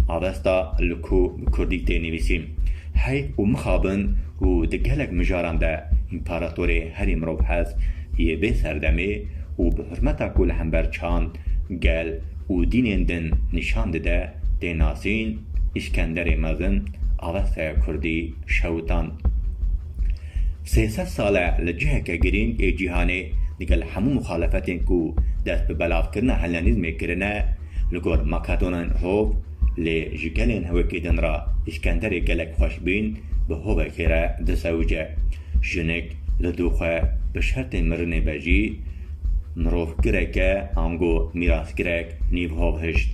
avesta لکو کردی تنویسیم هی و مخابن و دگلک مجاران ده امپاراتوری هری مروف هست یه به سردمه و به حرمتا کل همبر چاند گل و دینین دن نشان ده دیناسین اسکندر مزن avesta کردی شوتان 300 ساله لجهه که گرین ای جیهانه دیگل همو مخالفتین کو دست به بلاف کرنه هلنیزم کرنه لگور مکادونن هوف لی جگلین هوکیدن را اسکندر گلک خوش بین به هوه کره دسوجه جنک لدوخه به شرط مرنه بجی مروف گرکه آنگو میراس گرک نیو هوف هشت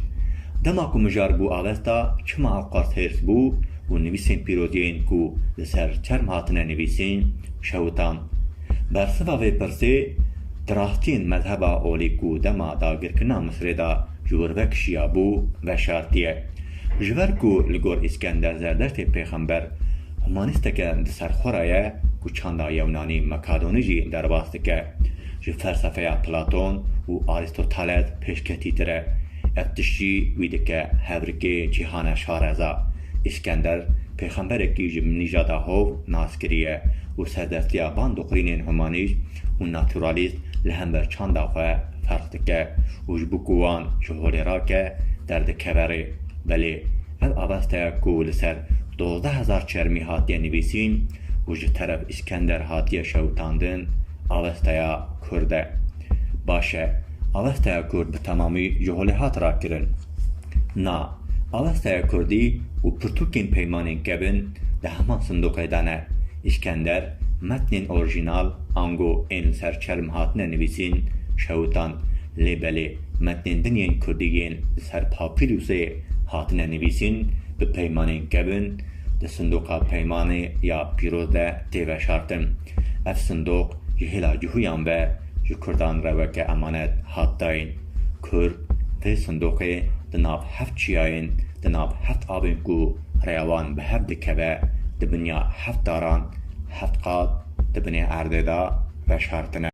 دما کو مجار بو آوستا چما اوقارت هرس بو و نویسین پیروزین کو لسر چرم هاتنه نویسین شوتان برسوا و پرسه دراستین مذهبا اولی کو دما داگرکنا مصر دا جوروک شیابو و شارتیه جور کو لگور اسکندر زردشت پیغمبر همانیسته که دسر خورایه کو چاندا یونانی مکادونی جی در باسته که جو فلسفه پلاتون و آریستوتالز پیشکتی تره افتشی ویده که هبرکی جهان شارزا اسکندر پیغمبر کی جم نجاتا هو ناسکریه و سردستیا باند قرینین همانیش و ناتورالیست لهمبر چاندا خواه فرق که و جبکوان جهولی را که درد کبره بله او آبسته که لسر 12,000 چرمی هاتیه نویسین و جو طرف اسکندر هاتیه شوتاندن آبسته کرده باشه آوسته کرد به تمامی جهولی هات را کرن نا آوسته کردی و پرتوکین پیمانین کبن ده همان صندوق دانه اسکندر متنین اورجینال آنگو این سر چرم هاتنه نویسین شوتان لیبلی متنین دنین کردیین سر پاپیروسه هاتنه نویسین به پیمانین کبن ده صندوق پیمانه یا پیروز ده تیوه شارتن اف صندوق جهلا جهویان و جو کردان روکه امانت هات داین کرد ده صندوقه دناب هفت چیاین دناب هفت آبین کو ریوان به هفت دکوه دبنیا هفت داران هفت قاد دبنی ارده دا و شارتنه